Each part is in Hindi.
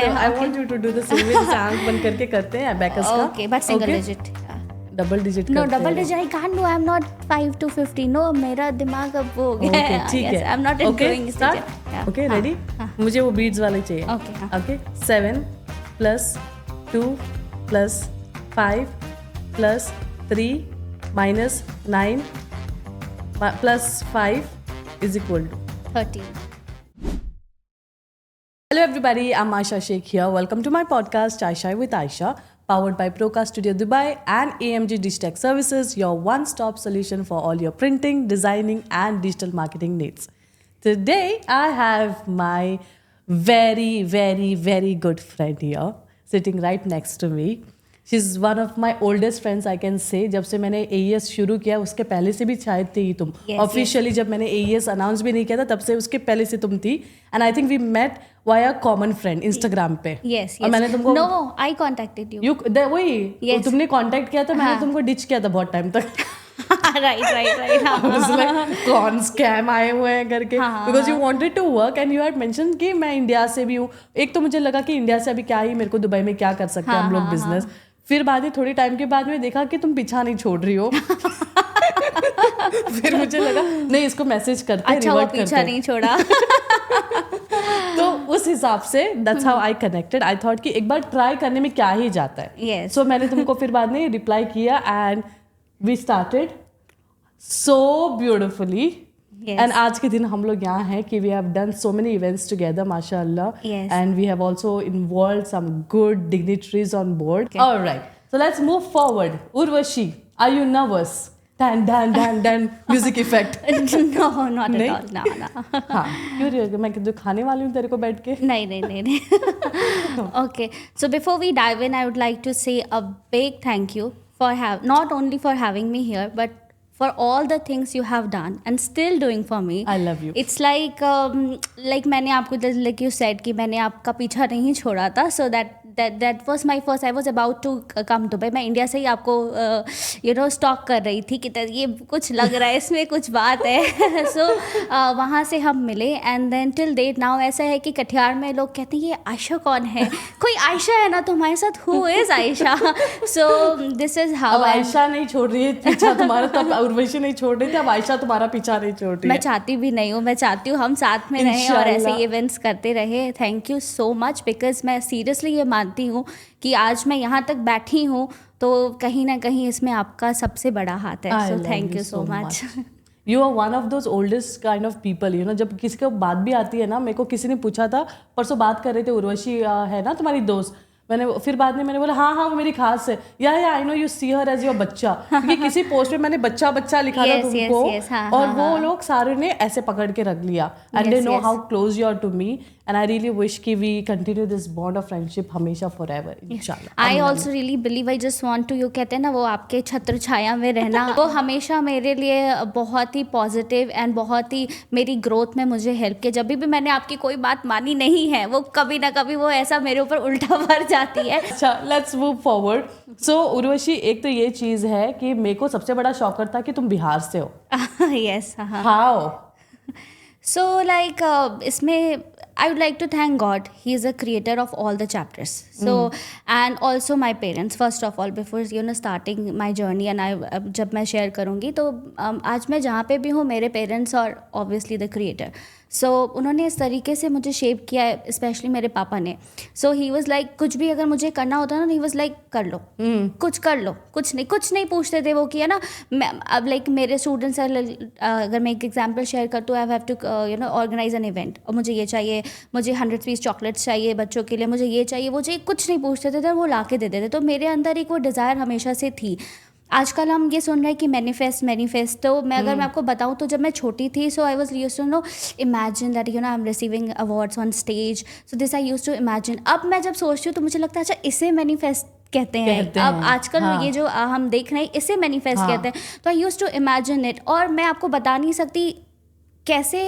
I want you to do the same way. जैसे आंख बंद करके करते हैं abacus का. Okay, but single digit. Double digit No, double digit I can't do. I'm not 5 to 50. No, मेरा दिमाग अब वो हो गया है. ठीक है. I'm not doing start. Okay, ready? मुझे वो beads वाले चाहिए. Okay. 7 plus 2 plus 5 plus 3 minus 9 plus 5 is equal to 13. Hello everybody, I'm Aisha Sheikh here. Welcome to my podcast Chai Shai with Aisha, powered by Procast Studio Dubai and AMG Digitech Services, your one-stop solution for all your printing, designing and digital marketing needs. Today I have my very good friend here sitting right next to me. She's one of my oldest friends I can say. जब से मैंने AES शुरू किया उसके पहले से भी शायद थी तुम. Officially जब मैंने AES अनाउंस भी नहीं किया था तब से उसके पहले से तुम थी. And I think we met via common friend Instagram पे. Yes. और मैंने तुमको No, I contacted you. वही तुमने कांटेक्ट किया था. मैंने तुमको डिच किया था बहुत टाइम तक. right. कौन स्कैम आए हुए हैं करके. Because you wanted to work and you had mentioned कि मैं इंडिया से भी हूँ. एक तो मुझे लगा कि इंडिया से अभी क्या ही मेरे को दुबई में क्या कर सकते हैं हम लोग बिजनेस. फिर बाद में थोड़ी टाइम के बाद में देखा कि तुम पीछा नहीं छोड़ रही हो. फिर मुझे लगा नहीं इसको मैसेज करते हैं, रिवर्ट करते पीछा नहीं छोड़ा. तो उस हिसाब से that's how I connected. I thought कि एक बार ट्राई करने में क्या ही जाता है. Yes. So मैंने तुमको फिर बाद में रिप्लाई किया and we started so beautifully. Yes. And आज के दिन हम लोग यहाँ हैं कि we have done so many events together, mashallah. Yes. And we have also involved some good dignitaries on board. Okay. All right. So let's move forward. Urvashi, are you nervous? Dan, music effect. No, not at all. No. हाँ, क्यों रही होगी? मैं जो खाने वाली हूँ तेरे को बैठ के. नहीं. Okay. So before we dive in, I would like to say a big thank you for not only for having me here, but for all the things you have done and still doing for me. I love you. It's like मैंने आपको like you said कि मैंने आपका पीछा नहीं छोड़ा था. So that was my first. I was about to come to Dubai. मैं इंडिया से ही आपको स्टॉक कर रही थी कि ये कुछ लग रहा है इसमें कुछ बात है. So वहाँ से हम मिले and then till date now ऐसा है कि कटिहार में लोग कहते हैं ये आयशा कौन है. कोई आयशा है ना तुम्हारे साथ. Who is Ayesha? So this is how. अब आयशा नहीं छोड़ रही है पीछा तुम्हारा. तब उर्वशी नहीं छोड़ रही थी. अब आयशा तुम्हारा पीछा नहीं छोड़ रही है. मैं चाहती भी नहीं हूँ. मैं चाहती हूँ हम साथ में रहें और ऐसे इवेंट्स करते रहे. Thank you so much because मैं सीरियसली ये मानती हूँ कि आज मैं यहाँ तक बैठी हूँ तो कहीं ना कहीं इसमें आपका सबसे बड़ा हाथ है. So thank you so much. You are one of those oldest kind of people, जब किसी को बात भी आती है ना. मेरे को किसी ने पूछा था परसों बात कर रहे थे उर्वशी है ना तुम्हारी दोस्त. मैंने फिर बाद में मैंने बोला हाँ वो मेरी खास है. या I know you see her as your बच्चा. क्योंकि किसी पोस्ट में मैंने बच्चा लिखा था तुमको. और वो लोग सारे ने ऐसे पकड़ के रख लिया. And they know how close you are to me. And I really wish कि we continue this bond of friendship हमेशा फॉर एवर इंशाल्लाह. I also really believe. I just want to. You कहते हैं ना वो आपके छत्र छाया में रहना वो हमेशा मेरे लिए बहुत ही पॉजिटिव एंड बहुत ही मेरी ग्रोथ में मुझे हेल्प किया. जब भी मैंने आपकी कोई बात मानी नहीं है वो कभी ना कभी वो ऐसा मेरे ऊपर उल्टा भर जाती है. अच्छा लेट्स मूव फॉरवर्ड. सो उर्वशी एक तो ये चीज़ है कि मेरे को सबसे बड़ा शॉकर था कि तुम बिहार से हो. यस. हाउ? So like इसमें I would like to thank God. He is a creator of all the chapters. So and also my parents first of all before starting my journey and I जब मैं share करूँगी तो आज मैं जहाँ पे भी हूँ मेरे parents और obviously the creator. So उन्होंने इस तरीके से मुझे शेप किया है स्पेशली मेरे पापा ने. So he was like कुछ भी अगर मुझे करना होता ना he was like कर लो. कुछ कर लो. कुछ नहीं पूछते थे वो कि है ना. अब लाइक मेरे स्टूडेंट्स अगर मैं एक एग्जांपल शेयर कर तो I have to organise an event और मुझे ये चाहिए. मुझे 100 पीस चॉकलेट्स चाहिए बच्चों के लिए. मुझे ये चाहिए वो चाहिए. कुछ नहीं पूछते थे वो ला के दे देते. तो मेरे अंदर एक वो डिज़ायर हमेशा से थी. आजकल हम ये सुन रहे हैं कि मैनिफेस्ट. तो मैं अगर मैं आपको बताऊं तो जब मैं छोटी थी so I was used to imagine that I am receiving awards on stage. So this I used to imagine. अब मैं जब सोचती हूँ तो मुझे लगता है अच्छा इसे मैनिफेस्ट कहते हैं. अब आजकल ये जो हम देख रहे हैं इसे मैनिफेस्ट कहते हैं. तो I used to imagine it. और मैं आपको बता नहीं सकती कैसे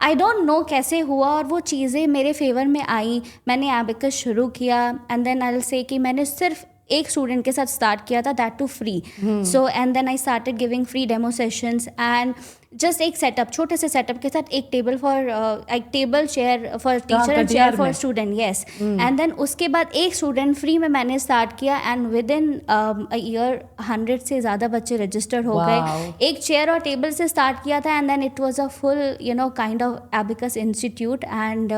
आई डोंट नो कैसे हुआ और वो चीज़ें मेरे फेवर में आई. मैंने एबेकस शुरू किया and then I will say कि मैंने सिर्फ एक स्टूडेंट के साथ स्टार्ट किया था, that too free. So and then I started giving free demo sessions and just एक सेटअप, छोटे से सेटअप के साथ एक टेबल फॉर एक table chair for teacher and chair for student. Yes. And then उसके बाद एक स्टूडेंट फ्री में मैंने स्टार्ट किया and within a year 100 से ज़्यादा बच्चे रजिस्टर्ड हो गए. एक चेयर और टेबल से स्टार्ट किया था and then it was a full kind of abacus institute. And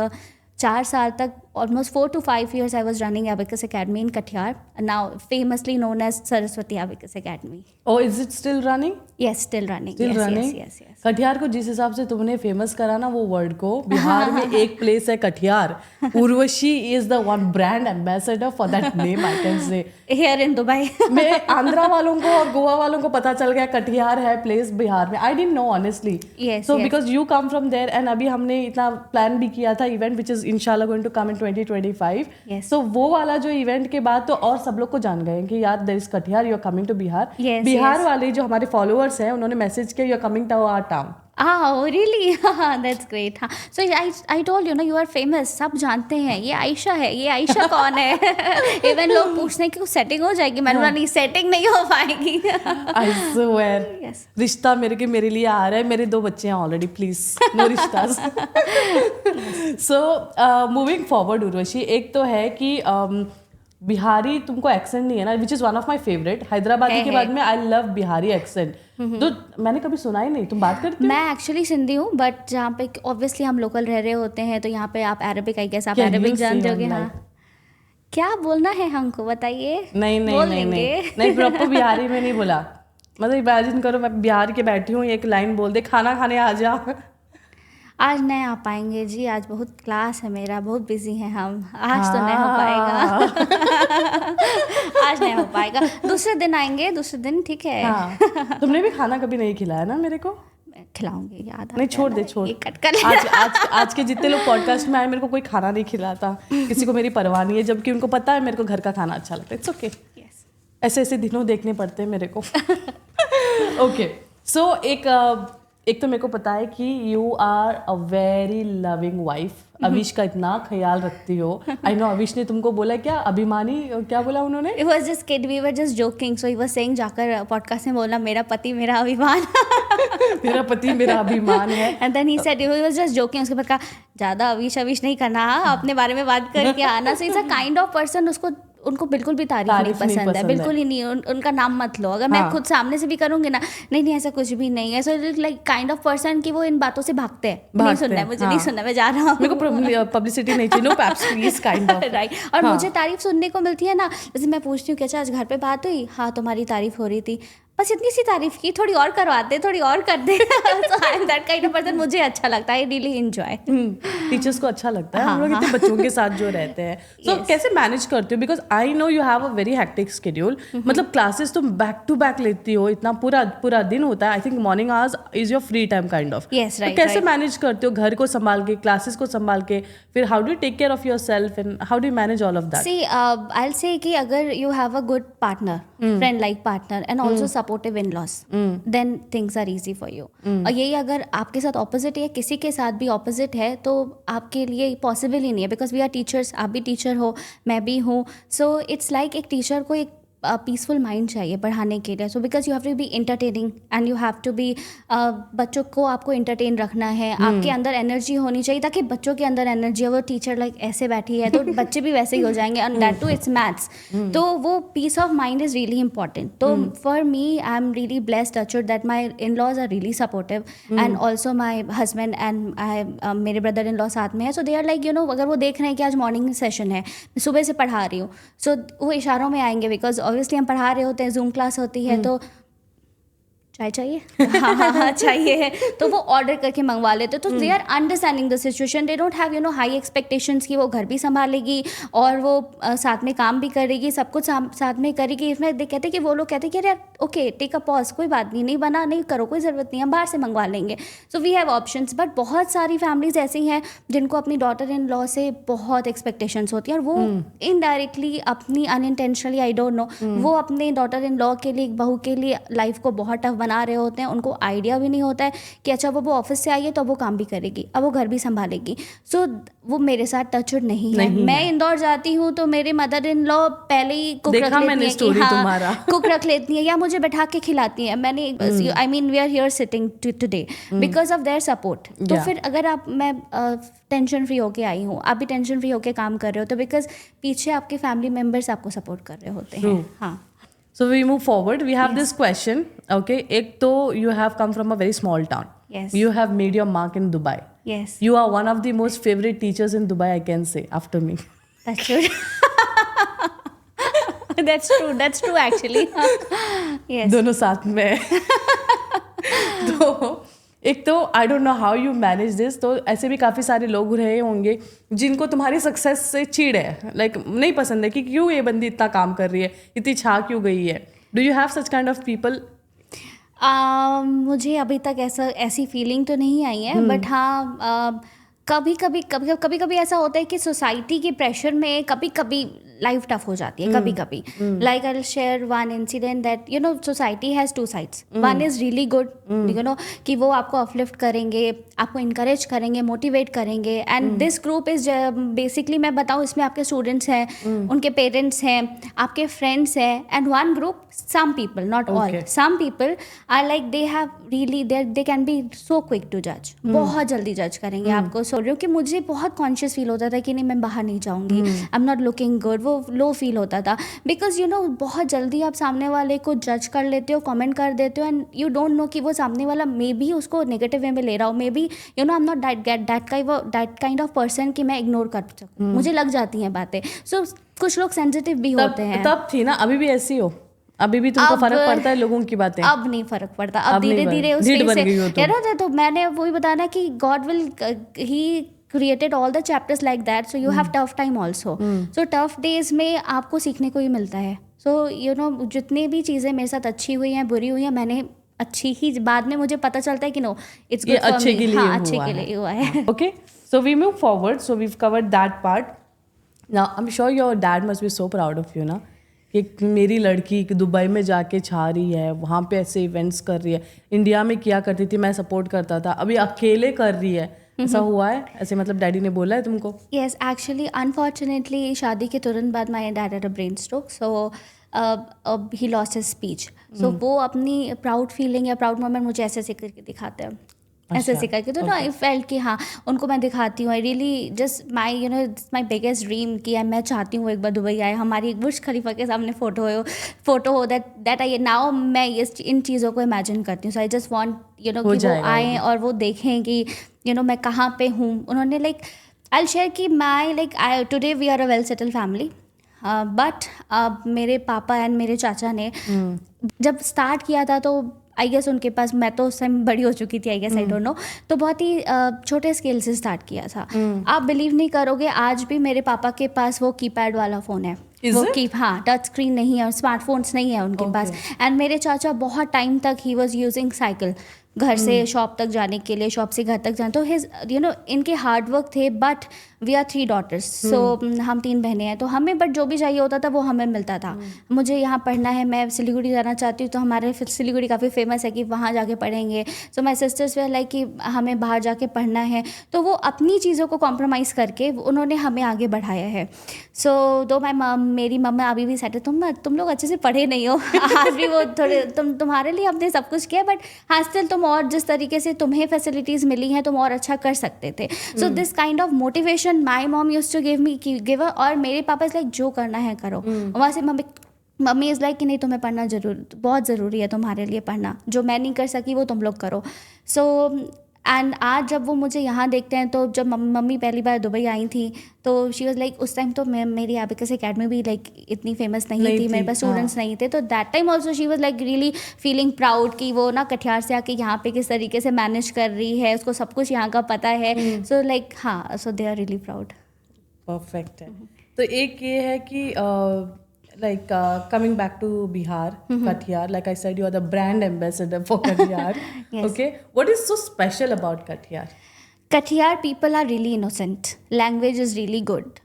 4 साल तक, almost 4 to 5 years, I was running Abacus Academy in Katyar, now famously known as Saraswati Abacus Academy. Oh, is it still running? Yes, still running. Still yes, running? Yes. Katihar को जिस हिसाब से तुमने फेमस करा ना वो वर्ड को, बिहार में एक प्लेस है Katihar. Urvashi is the one brand ambassador for that name, I can say. Here in Dubai. मैं आंध्रा वालों को और गोवा वालों को पता चल गया कटिहार है प्लेस बिहार में. I didn't know honestly. So because you come from there and अभी हमने इतना प्लान भी किया था इवेंट विच इज इंशाल्लाह गोइंग टू कम इन 2025. सो वो वाला जो इवेंट के बाद तो और सब लोग को जान गए कि यार there is Katihar, you are coming to Bihar. Bihar वाले जो हमारे फॉलोअर्स हैं उन्होंने मैसेज किया, you are coming to our town. Oh, really? That's great. हाँ. So I told you you are famous. सब जानते हैं ये आयशा है. ये आयशा कौन है? इवन लोग पूछते हैं कि कुछ सेटिंग हो जाएगी. मैंने बोला नहीं, सेटिंग नहीं हो पाएगी. I swear. Yes. रिश्ता मेरे लिए आ रहा है. मेरे 2 बच्चे हैं ऑलरेडी. प्लीज नो रिश्ता. सो मूविंग फॉरवर्ड उर्वशी, एक तो है कि बिहारी तुमको एक्सेंट नहीं है ना, which is one of my favourite. Hyderabadi के बाद में आई लव बिहारी एक्सेंट. तो मैंने कभी सुना ही नहीं. तुम बात करती हो? मैं एक्चुअली सिंधी हूँ, बट जहाँ पे ऑब्वियसली हम लोकल रह रहे होते हैं तो यहाँ पे आप अरबिक, आई गेस आप अरबिक जानते होगे. हाँ, क्या बोलना है हमको बताइए. नहीं प्रॉपर बिहारी में नहीं बोला. मतलब इमेजिन करो मैं बिहार के बैठी हूँ, एक लाइन बोल दे, खाना खाने आ जा. आज नहीं आ पाएंगे जी, आज बहुत क्लास है मेरा, बहुत बिजी हैं हम, आज तो नहीं हो पाएगा. आज नहीं हो पाएगा, दूसरे दिन आएंगे, दूसरे दिन. ठीक है. हाँ. तुमने भी खाना कभी नहीं खिलाया ना मेरे को. खिलाऊंगी, याद नहीं, छोड़ दे. कट कर. आज के जितने लोग पॉडकास्ट में आए मेरे को कोई खाना नहीं खिलाता, किसी को मेरी परवाह नहीं है, जबकि उनको पता है मेरे को घर का खाना अच्छा लगता है. It's okay. ऐसे दिनों देखने पड़ते हैं मेरे को. ओके. सो एक तो मेरे को पता है कि you are a very loving wife. Avish का इतना ख्याल रखती हो. आई नो अविश ने तुमको बोला क्या, अभिमानी, क्या बोला उन्होंने? It was just kid, we were just joking. So he was saying, जाकर पॉडकास्ट में बोलना मेरा पति मेरा अभिमान. मेरा पति मेरा अभिमान है. And then he said, he was just joking. उसके बाद कहा ज़्यादा अविश नहीं करना, अपने बारे में बात करके आना. So he's a kind of person, उनको बिल्कुल भी तारीफ नहीं पसंद है, बिल्कुल ही नहीं. उनका नाम मत लो. अगर मैं खुद सामने से भी करूंगी ना, नहीं ऐसा कुछ भी नहीं है. So like kind of person कि वो इन बातों से भागते हैं. नहीं सुनना है मुझे, नहीं सुनना, मैं जा रहा हूँ, मेरे को पब्लिसिटी नहीं चाहिए. No paps please, kind of. Right. और मुझे तारीफ सुनने को मिलती है ना, जैसे मैं पूछती हूँ कि अच्छा आज घर पे बात हुई, हाँ तुम्हारी तारीफ हो रही थी, बस इतनी सी तारीफ की, थोड़ी और करवाते, थोड़ी और कर दे. So I am that kind of person. मुझे अच्छा लगता है, आई रियली एंजॉय. टीचर्स को अच्छा लगता है. हम लोग इतने बच्चों के साथ जो रहते हैं. सो कैसे मैनेज करते हो? Because I know you have a very hectic schedule. मतलब क्लासेस तुम बैक टू बैक लेती हो, इतना पूरा दिन होता है. I think morning hours is your free time kind of. कैसे मैनेज करते हो घर को संभाल के, क्लासेस को संभाल के, फिर how do you take care of yourself and how do you manage all of that? See I will say कि अगर you have a good partner, friend like partner and also supportive in laws, then things are easy for you. और यही अगर आपके साथ ऑपोजिट है, किसी के साथ भी ऑपोजिट है, तो आपके लिए पॉसिबल ही नहीं है. बिकॉज वी आर टीचर्स, आप भी टीचर हो, मैं भी हूँ. सो इट्स लाइक एक टीचर को एक पीसफुल माइंड चाहिए पढ़ाने के लिए. So because you have to be entertaining and you have to be, बच्चों को आपको इंटरटेन रखना है. आपके अंदर एनर्जी होनी चाहिए, ताकि बच्चों के अंदर एनर्जी हो. वो टीचर लाइक ऐसे बैठी है तो बच्चे भी वैसे ही हो जाएंगे. And that too it's maths. तो वो peace of mind is really important. तो for me I am really blessed, touch wood, that my in laws are really supportive and also my husband and मेरे ब्रदर इन लॉ साथ में है. सो दे आर लाइक अगर वो देख रहे हैं कि आज मॉर्निंग सेशन है, मैं सुबह से पढ़ा रही हूँ, सो वो इशारों में आएंगे. बिकॉज ऑब्वियसली हम पढ़ा रहे होते हैं, जूम क्लास होती है, तो चाय चाहिए. हाँ चाहिए. तो वो ऑर्डर करके मंगवा लेते. तो they are understanding the situation. They don't have high expectations कि वो घर भी संभालेगी और वो साथ में काम भी करेगी, सब कुछ साथ में करेगी. इसमें कहते कि वो लोग कहते कि यार ओके टेक अ पॉज, कोई बात नहीं बना नहीं करो, कोई ज़रूरत नहीं, हम बाहर से मंगवा लेंगे. So we have options. But बहुत सारी फैमिलीज ऐसी हैं जिनको अपनी डॉटर इन लॉ से बहुत एक्सपेक्टेशंस होती हैं, और वो इनडायरेक्टली अपनी अनइंटेंशनली, आई डोंट नो, वो अपने डॉटर इन लॉ के लिए, एक बहू के लिए लाइफ को बहुत टफ बना रहे होते हैं. उनको आइडिया भी नहीं होता है कि अच्छा वो ऑफिस से आई है तो वो काम भी करेगी, अब वो घर भी संभालेगी. सो वो मेरे साथ टचवुड नहीं है। मैं इंदौर जाती हूँ तो मेरे मदर इन लॉ पहले ही कुक रख लेती है कि हाँ कुक रख लेती है या मुझे बैठा के खिलाती है। मैंने I mean we are here sitting today because of their support. तो फिर अगर मैं टेंशन फ्री होके आई हूँ, आप भी टेंशन फ्री होके काम कर रहे हो, तो बिकॉज पीछे आपके फैमिली मेम्बर्स आपको सपोर्ट कर रहे होते हैं। हाँ, so we move forward. We have this question. Okay, ek to you have come from a very small town. Yes. You have made your mark in Dubai. yes, You are one of the most favorite teachers in Dubai, I can say, after me. that's true. that's true actually. yes, दोनों साथ में तो एक तो I don't no how you manage this. तो ऐसे भी काफ़ी सारे लोग रहे होंगे जिनको तुम्हारी सक्सेस से चिढ़ है, लाइक नहीं पसंद है कि क्यों ये बंदी इतना काम कर रही है, इतनी छा क्यों गई है। Do you have such kind of people? मुझे अभी तक ऐसी फीलिंग तो नहीं आई है, बट हाँ कभी कभी ऐसा होता है कि सोसाइटी के प्रेशर में कभी कभी लाइफ टफ हो जाती है। कभी कभी like I will share one incident that you know society has two sides. One is really good, you know, कि वो आपको अपलिफ्ट करेंगे, आपको इनकरेज करेंगे, मोटिवेट करेंगे। And this group is basically, मैं बताऊँ, इसमें आपके स्टूडेंट्स हैं, उनके पेरेंट्स हैं, आपके फ्रेंड्स हैं। And one group, some people, not all, some people are like they have really they can be so quick to जज। बहुत जल्दी जज करेंगे आपको। सो रही हूँ कि मुझे बहुत कॉन्शियस फील होता था कि नहीं मैं बाहर नहीं जाऊँगी, आई एम नॉट लुकिंग गुड, वो लो फील होता था। बिकॉज यू नो बहुत जल्दी आप सामने वाले को जज कर लेते हो, कमेंट कर देते हो, एंड यू डोंट नो कि वो सामने वाला मे बी उसको नेगेटिव वे में ले रहा हो, may be you know I am not that kind of person कि मैं इग्नोर कर सकूँ। मुझे लग जाती हैं बातें। सो कुछ लोग सेंसिटिव भी होते हैं। तब थी ना, अभी भी ऐसी हो? अभी भी तुमको फर्क पड़ता है लोगों की बातें? अब नहीं फर्क पड़ता, अब धीरे धीरे उस से तो मैंने वही बताना कि God will he created all the chapters like that, so you have tough time also. So tough days में आपको सीखने को ही मिलता है। So you know जितनी भी चीज़ें मेरे साथ अच्छी हुई हैं, बुरी हुई हैं, मैंने अच्छी ही, बाद में मुझे पता चलता है कि no it's good for me. हाँ, अच्छे के लिए हुआ है। Okay, so we move forward. So we've covered that part. Now I'm sure your dad must be so proud of you, ना, कि मेरी लड़की दुबई में जाके छा रही है, वहाँ पे ऐसे इवेंट्स कर रही है। इंडिया में किया करती थी, मैं सपोर्ट करता था, अभी अकेले कर रही है। ऐसा हुआ है? ऐसे मतलब डैडी ने बोला है तुमको? यस, एक्चुअली अनफॉर्चुनेटली शादी के तुरंत बाद my dad had a brain stroke, so he lost his speech. So वो अपनी प्राउड फीलिंग या प्राउड मोमेंट मुझे ऐसे ऐसे करके दिखाते हैं, ऐसे ऐसे करके। तो ना आई फेल्ट कि हाँ उनको मैं दिखाती हूँ। I really just my you know my biggest dream कि मैं चाहती हूँ एक बार दुबई आए, हमारी बुर्ज खलीफा के सामने फोटो हो दैट आई नाउ मैं इन चीज़ों को इमेजिन करती हूँ। So I just want you know कि वो आएँ और वो देखें कि यू नो मैं कहाँ पे हूँ। उन्होंने लाइक आई विल शेयर कि my like I today we are a well settled family, but मेरे पापा एंड मेरे चाचा ने जब स्टार्ट किया था तो आई गेस उनके पास, मैं तो उस टाइम बड़ी हो चुकी थी, I guess I don't know, तो बहुत ही छोटे स्केल से स्टार्ट किया था। आप बिलीव नहीं करोगे, आज भी मेरे पापा के पास वो कीपैड वाला फ़ोन है। वो हाँ, टच स्क्रीन नहीं है, स्मार्टफोन्स नहीं है उनके पास। एंड मेरे चाचा बहुत टाइम तक ही वॉज यूजिंग साइकिल, घर से शॉप तक जाने के लिए, शॉप से घर तक जाने। तो हिज यू नो इनके हार्ड वर्क थे। बट वी आर 3 daughters, सो हम 3 बहनें हैं, तो हमें बट जो भी चाहिए होता था वो हमें मिलता था। मुझे यहाँ पढ़ना है, मैं सिलीगुड़ी जाना चाहती हूँ, तो हमारे सिलीगुड़ी काफ़ी फेमस है कि वहाँ जाके पढ़ेंगे। सो माई सिस्टर्स वे लाइक कि हमें बाहर जाके पढ़ना है, तो वो अपनी चीज़ों को कॉम्प्रोमाइज़ करके उन्होंने हमें आगे बढ़ाया है। सो दो मेरी मम्मा अभी भी सेट है, तुम लोग अच्छे से पढ़े नहीं हो, आज भी वो थोड़े तुम्हारे लिए हमने सब कुछ किया, बट हाँ स्टिल तुम और जिस तरीके से तुम्हें फैसिलिटीज़ मिली हैं तुम और अच्छा कर सकते थे। So this kind of motivation my mom used to give a, और मेरे पापा इज लाइक जो करना है करो। वहाँ से मम्मी इज़ लाइक कि नहीं तुम्हें पढ़ना बहुत ज़रूरी है तुम्हारे लिए पढ़ना, जो मैं नहीं कर सकी वो तुम लोग करो। सो एंड आज जब वो मुझे यहाँ देखते हैं, तो जब मम्मी पहली बार दुबई आई थी तो शी वाज लाइक, उस टाइम तो मेरी एबिकस एकेडमी भी लाइक इतनी फेमस नहीं थी, मेरे पास स्टूडेंट्स नहीं थे, तो that time also she was like really feeling proud कि वो ना कटिहार से आके यहाँ पे किस तरीके से मैनेज कर रही है, उसको सब कुछ यहाँ का पता है। सो लाइक हाँ, so they are really proud. Perfect है। तो एक ये है कि like coming back to Bihar, Kathiar, like I said, you are the brand ambassador for Kathiar. Yes. Okay, what is so special about Kathiar? Kathiar people are really innocent. Language is really good.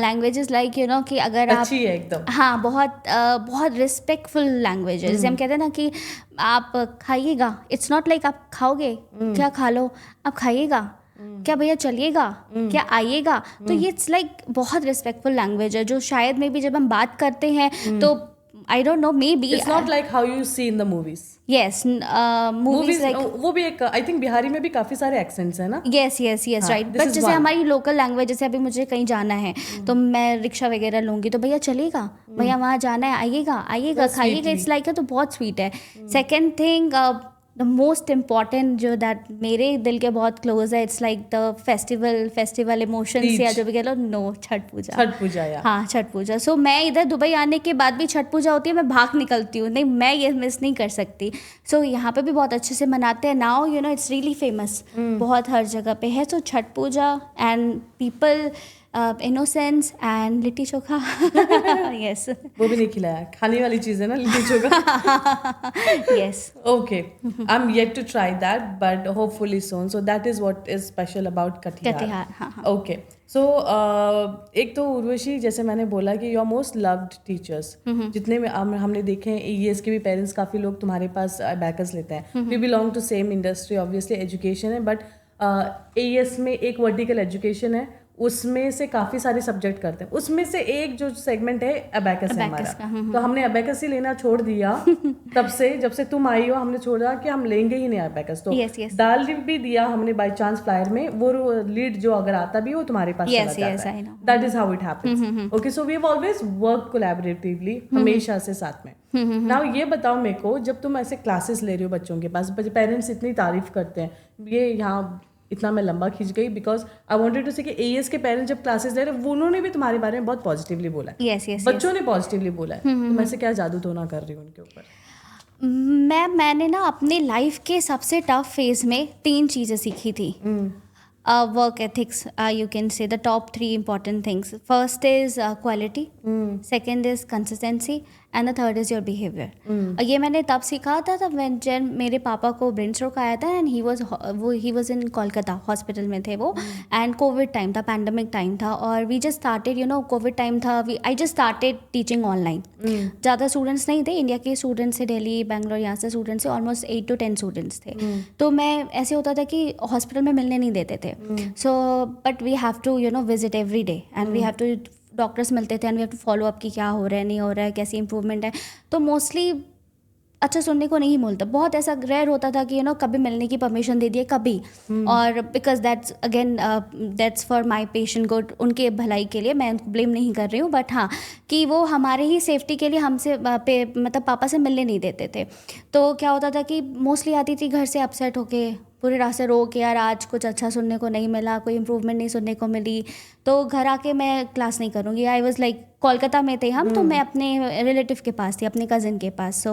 Language is like you know कि अगर आप अच्छी है एकदम। हाँ, बहुत रिस्पेक्टफुल लैंग्वेज है। जैसे हम कहते हैं ना कि आप खाइएगा, इट्स नॉट लाइक आप खाओगे, क्या खा लो, आप खाइएगा, क्या भैया चलिएगा, क्या आइएगा, तो ये इट्स लाइक बहुत रिस्पेक्टफुल लैंग्वेज है, जो शायद मे बी जब हम बात करते हैं तो I don't know, maybe it's not like how you see in the movies. Yes, movies like वो भी एक आई थिंक बिहारी में भी काफी सारे एक्सेंट्स है ना. Yes yes yes right. this but is जैसे one. हमारी लोकल लैंग्वेज, जैसे अभी मुझे कहीं जाना है तो मैं रिक्शा वगैरह लूंगी तो भैया चलेगा, भैया वहाँ जाना है, आइएगा आइएगा, खाइएगा, इट्स लाइक तो बहुत स्वीट है. Second thing, the most important जो दैट मेरे दिल के बहुत क्लोज है, it's like the festival emotions या जो भी कह लो, नो, छठ पूजा. या हाँ, छठ पूजा. सो मैं इधर दुबई आने के बाद भी छठ पूजा होती है, मैं भाग निकलती हूँ, नहीं मैं ये मिस नहीं कर सकती. सो यहाँ पे भी बहुत अच्छे से मनाते हैं. Now you know it's really famous, बहुत हर जगह पे है. So Chhath Puja and people, innocence and litti chokha. Yes. वो भी नहीं खिलाया, खाने वाली चीज है ना litti chokha. Yes. Okay, I'm yet to try that, but hopefully soon. So that is what is special about Katihar. Katihar. हाँ हाँ. Okay, so एक तो उर्वशी, जैसे मैंने बोला कि योर मोस्ट लव्ड टीचर्स, जितने में हमने देखे हैं, AES के भी पेरेंट्स काफ़ी लोग तुम्हारे पास बैकर्स लेते हैं. We belong to same industry, obviously education है, बट AES में एक वर्टिकल एजुकेशन है, उसमें से काफ़ी सारे सब्जेक्ट करते हैं. उसमें से एक जो सेगमेंट है अबैकस है हमारा. तो हमने अबैकस ही लेना छोड़ दिया. तब से जब से तुम आई हो हमने छोड़ा कि हम लेंगे ही नहीं अबैकस. तो Yes, yes. डाल भी दिया हमने बाय चांस फ्लायर में, वो लीड जो अगर आता भी वो तुम्हारे पास Yes, चला yes, जाता I है. know. That is how it happens. Okay, so we have always work collaboratively, हमेशा से साथ में. नाउ ये बताओ मेरे को, जब तुम ऐसे क्लासेस ले रही हो बच्चों के पास, पेरेंट्स इतनी तारीफ करते हैं, ये यहाँ इतना मैं लंबा खींच गई बिकॉज आई वांटेड टू से कि AES के पेरेंट्स जब क्लासेस ले रहे हैं, उन्होंने भी तुम्हारे बारे में बहुत पॉजिटिवली बोला है. Yes yes. बच्चों ने पॉजिटिवली बोला है. तुम ऐसे क्या जादू टोना कर रही हो उनके ऊपर? मैंने ना अपने लाइफ के सबसे टफ फेज में 3 चीज़ें सीखी थी. Work ethics, you can say the top 3 important things. First is quality, second is consistency, and the third is your behavior. ये मैंने तब सीखा था तब जब मेरे पापा को ब्रेन स्ट्रोक आया था and he was in Kolkata, hospital में थे वो, एंड कोविड टाइम था, पैंडमिक टाइम था, और we just started, you know, covid time था, I just started teaching online. ज़्यादा स्टूडेंट्स नहीं थे, इंडिया के स्टूडेंट्स थे, दिल्ली बैंगलोर यहाँ से स्टूडेंट्स थे, ऑलमोस्ट 8 to 10 स्टूडेंट्स थे. तो मैं ऐसे होता था कि हॉस्पिटल में मिलने नहीं देते थे. So but we have to you know visit every day and we have to, doctors मिलते थे and we have to follow up कि क्या हो रहा है, नहीं हो रहा है, कैसी इंप्रूवमेंट है. तो मोस्टली अच्छा सुनने को नहीं मिलता, बहुत ऐसा रेयर होता था कि यू नो कभी मिलने की परमिशन दे दिए कभी, और because that's again that's for my patient good, उनके भलाई के लिए, मैं उनको ब्लेम नहीं कर रही हूँ, बट हाँ कि वो हमारे ही सेफ्टी के लिए हमसे मतलब पापा से मिलने नहीं देते थे. तो क्या होता था कि मोस्टली आती थी घर से अपसेट होके, पूरे रास्ते रो के, यार आज कुछ अच्छा सुनने को नहीं मिला, कोई इम्प्रूवमेंट नहीं सुनने को मिली, तो घर आके मैं क्लास नहीं करूँगी. आई वॉज लाइक, कोलकाता में थे हम, तो मैं अपने रिलेटिव के पास थी, अपने कज़न के पास.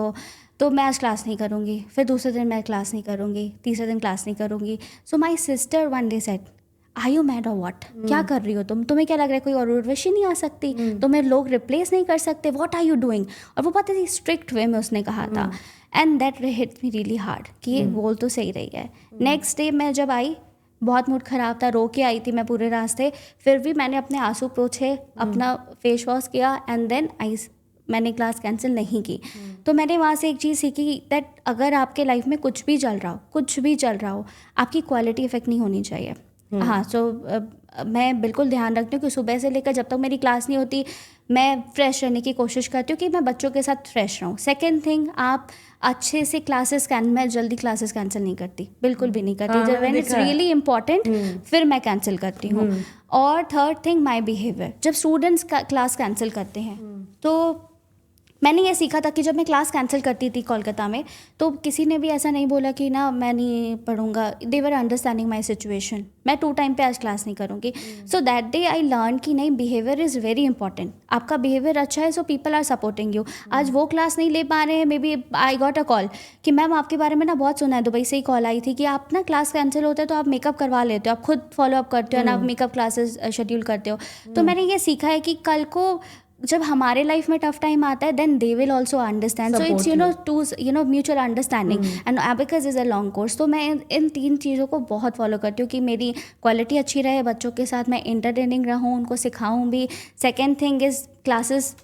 तो मैं आज क्लास नहीं करूँगी, फिर दूसरे दिन मैं क्लास नहीं करूँगी, तीसरे दिन क्लास नहीं करूँगी. So my sister one day said, are you mad और व्हाट, क्या कर रही हो तुम, तुम्हें क्या लग रहा है कोई और उर्वशी नहीं आ सकती, तुम्हें लोग रिप्लेस नहीं कर सकते, व्हाट आर यू डूइंग. और वो बहुत ही स्ट्रिक्ट वे में उसने कहा था, and that hit me really hard कि ये बोल तो सही रही है. नेक्स्ट डे मैं जब आई, बहुत मूड ख़राब था, रो के आई थी मैं पूरे रास्ते, फिर भी मैंने अपने आंसू पोंछे, अपना फेस वॉश किया, एंड देन मैंने क्लास कैंसिल नहीं की. तो मैंने वहाँ से एक चीज़ सीखी, दैट अगर आपके लाइफ में कुछ भी चल रहा हो, आपकी क्वालिटी इफेक्ट नहीं होनी चाहिए. हाँ, सो मैं बिल्कुल ध्यान रखती हूँ कि सुबह से लेकर जब तक मेरी क्लास नहीं होती, मैं फ्रेश रहने की कोशिश करती हूँ कि मैं बच्चों के साथ फ्रेश रहूँ. सेकेंड थिंग, आप अच्छे से मैं जल्दी क्लासेस कैंसिल नहीं करती, बिल्कुल भी नहीं करती. जब व्हेन इट्स रियली इंपॉर्टेंट फिर मैं कैंसिल करती हूँ. और थर्ड थिंग, माई बिहेवियर. जब स्टूडेंट्स क्लास कैंसिल करते हैं तो मैंने ये सीखा था कि जब मैं क्लास कैंसिल करती थी कोलकाता में, तो किसी ने भी ऐसा नहीं बोला कि ना मैं नहीं पढ़ूंगा. दे वर अंडरस्टैंडिंग माई सिचुएशन, मैं 2 टाइम पे आज क्लास नहीं करूँगी. So that day I learn कि नहीं, बिहेवियर इज़ वेरी इंपॉर्टेंट. आपका बिहेवियर अच्छा है, so people are supporting you. आज वो क्लास नहीं ले पा रहे हैं, maybe I got a call कि मैम आपके बारे में ना बहुत सुना है, दुबई से ही कॉल आई थी कि आप ना क्लास कैंसिल होता है तो आप मेकअप करवा लेते हो, आप खुद फॉलो अप करते हो ना, आप मेकअप क्लासेस शेड्यूल करते हो. तो मैंने ये सीखा है कि कल को जब हमारे लाइफ में टफ टाइम आता है, then they will also understand. So it's you know mutual understanding, and abacus is a long course. तो मैं इन 3 चीज़ों को बहुत फॉलो करती हूँ कि मेरी क्वालिटी अच्छी रहे, बच्चों के साथ मैं एंटरटेनिंग रहूँ, उनको सिखाऊँ भी. सेकेंड थिंग इज़ क्लासेस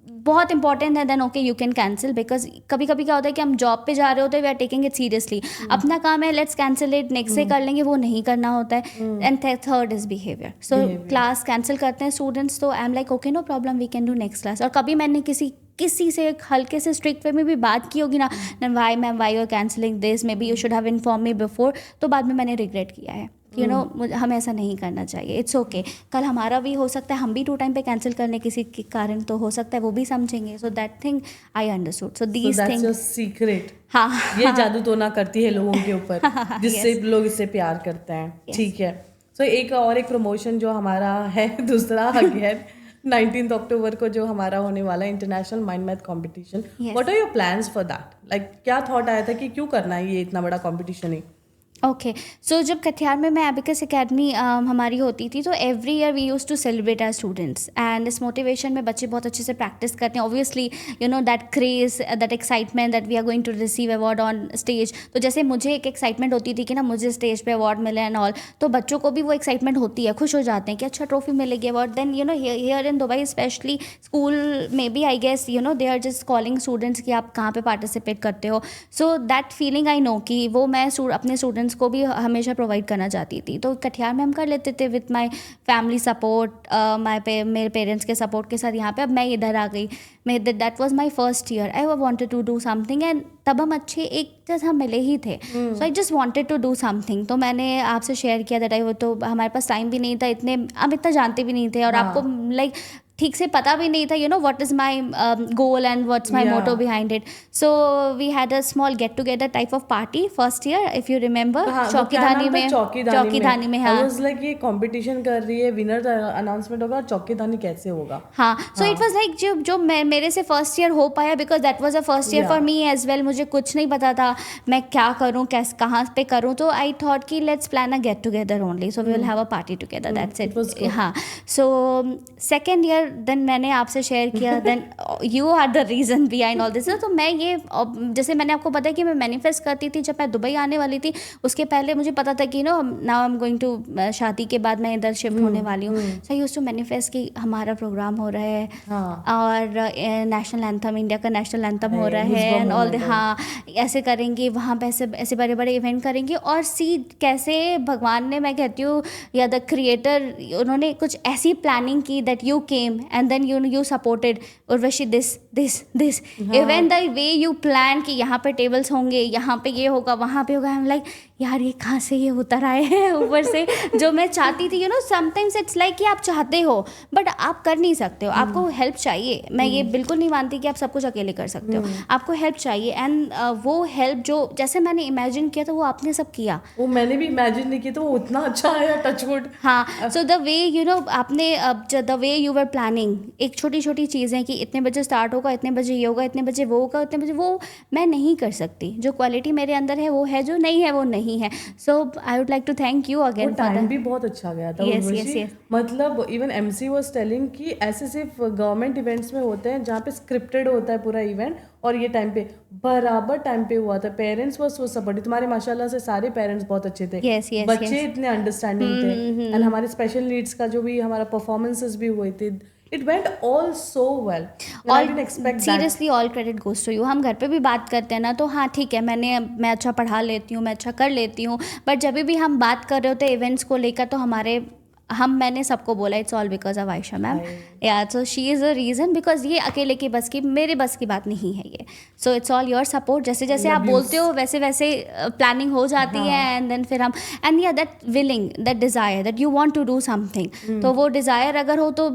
बहुत इंपॉर्टेंट है, then okay you can cancel, because कभी कभी क्या होता है कि हम जॉब पे जा रहे होते हैं, we are taking it seriously, अपना काम है, लेट्स कैंसिल इट, नेक्स्ट से कर लेंगे, वो नहीं करना होता है. And third is behaviour. So class cancel करते हैं स्टूडेंट्स, तो I am like okay no problem, we can do next class. और कभी मैंने किसी से हल्के से स्ट्रिक्ट वे में भी बात की होगी ना, why ma'am why you are cancelling this, maybe you should have inform me before, तो बाद में मैंने रिग्रेट किया है. यू नो हमें ऐसा नहीं करना चाहिए. इट्स ओके, कल हमारा भी हो सकता है, हम भी 2 टाइम पे कैंसिल करने किसी के कारण, तो हो सकता है वो भी समझेंगे. So that thing I understood. So these thing secret. हाँ, ये जादू टोना करती है लोगों के ऊपर जिससे लोग इससे प्यार करते हैं. ठीक है. सो एक प्रमोशन जो हमारा है दूसरा अगेन 19 अक्टूबर को जो हमारा होने वाला है international mind math competition. What are your plans for that? Like क्या थॉट आया था कि क्यों करना है ये इतना बड़ा कॉम्पिटिशन है? ओके. सो जब कटिहार में मैं एबिकस एकेडमी हमारी होती थी, तो every year we use to celebrate our students, and इस मोटिवेशन में बच्चे बहुत अच्छे से प्रैक्टिस करते हैं. Obviously you know that craze, that excitement that we are going to receive award on stage. तो जैसे मुझे एक एक्साइटमेंट होती थी कि ना मुझे स्टेज पे अवार्ड मिले एंड ऑल, तो बच्चों को भी वो एक्साइटमेंट होती है, खुश हो जाते हैं कि अच्छा ट्रॉफी मिलेगी, award. Then you know here in Dubai specially school में भी I guess you know they are just calling students कि आप कहाँ पे पार्टिसिपेट करते हो. So that feeling I know कि वो मैं अपने स्टूडेंट्स को भी हमेशा प्रोवाइड करना चाहती थी. तो कटिहार में हम कर लेते थे विथ माय फैमिली सपोर्ट, मेरे पेरेंट्स के सपोर्ट के साथ. यहाँ पे अब मैं इधर आ गई, that was my first year. I wanted to do something, and तब हम अच्छे एक जैसे हम मिले ही थे. So I just wanted to do something. तो मैंने आपसे शेयर किया दैट आई, तो हमारे पास टाइम भी नहीं था, इतने हम इतना जानते भी नहीं थे, और आपको लाइक ठीक से पता भी नहीं था you know what is my goal and what's my motto behind it. So we had a small get together type of party first year, if you remember, Chokhi Dhani में. हाँ, आई वाज लाइक ये कंपटीशन कर रही है, विनर अनाउंसमेंट होगा, चौकीधानी कैसे होगा. हाँ. सो इट वाज लाइक जो मेरे से फर्स्ट ईयर हो पाया, because that was a first year for me as well. मुझे कुछ नहीं पता था मैं क्या करूँ, कैसे कहाँ पे करूँ. तो आई थॉट कि let's plan a get together only, so we will have a party together, that's it. हाँ. सो सेकेंड ईयर देन मैंने आपसे शेयर किया, then you are the reason behind all this. तो मैं ये जैसे मैंने आपको पता कि मैं मैनिफेस्ट करती थी जब मैं दुबई आने वाली थी, उसके पहले मुझे पता था कि no now I am going to, शादी के बाद मैं इधर शिफ्ट होने वाली हूँ. So I used to manifest कि हमारा प्रोग्राम हो रहा है, और नेशनल एंथम, इंडिया का नेशनल एंथम हो रहा है एंड ऑल. हाँ, ऐसे करेंगे, वहाँ पे ऐसे बड़े बड़े इवेंट करेंगे, और सी कैसे भगवान ने, मैं कहती हूँ, या द क्रिएटर, उन्होंने कुछ ऐसी प्लानिंग की that you came and then you supported Urvashi this even the way you plan कि यहाँ पे टेबल्स होंगे, यहाँ पे ये होगा, वहाँ पे होगा. I'm like यार ये कहाँ से ये उतर आए हैं ऊपर से, जो मैं चाहती थी. You know sometimes it's like कि आप चाहते हो बट आप कर नहीं सकते हो, आपको हेल्प चाहिए. मैं ये बिल्कुल नहीं मानती कि आप सब कुछ अकेले कर सकते हो, आपको हेल्प चाहिए. एंड वो हेल्प जो जैसे मैंने इमेजिन किया था वो आपने सब किया, वो मैंने भी इमेजिन नहीं किया, तो वो उतना अच्छा आया, टचवुड. हाँ. So the way you know आपने the way you were planning, एक छोटी छोटी चीज़ें कि इतने बजे स्टार्ट होगा, इतने बजे ये होगा, इतने बजे वो होगा, इतने बजे वो, मैं नहीं कर सकती. जो क्वालिटी मेरे अंदर है वो है, जो नहीं है वो नहीं है. So I would like to thank you again. Time भी बहुत अच्छा गया था. yes. मतलब इवन एमसी वाज टेलिंग कि ऐसे सिर्फ गवर्नमेंट इवेंट्स में होते हैं जहाँ पे स्क्रिप्टेड होता है पूरा इवेंट, और ये टाइम पे बराबर टाइम पे हुआ था. पेरेंट्स वो सो सपोर्टिव, तुम्हारे माशाल्लाह से सारे पेरेंट्स बहुत अच्छे थे. बच्चे इतने अंडरस्टैंडिंग थे, एंड हमारे स्पेशल नीड्स का जो भी हमारा परफॉर्मेंसेस भी हुए थे, It went all so well. I didn't expect that. Seriously, all credit goes to you. हम घर पे भी बात करते हैं ना, तो हाँ ठीक है, मैं अच्छा पढ़ा लेती हूँ, मैं अच्छा कर लेती हूँ, बट जब भी हम बात कर रहे होते हैं इवेंट्स को लेकर, तो मैंने सबको बोला it's all because of Ayesha ma'am. या so she is a reason, because ये अकेले की बस की, मेरे बस की बात नहीं है ये. So it's all your support. जैसे जैसे आप बोलते हो वैसे वैसे प्लानिंग हो जाती है, एंड देन फिर हम, एंड या that willing, that desire, that you want to do something. तो वो डिज़ायर अगर हो तो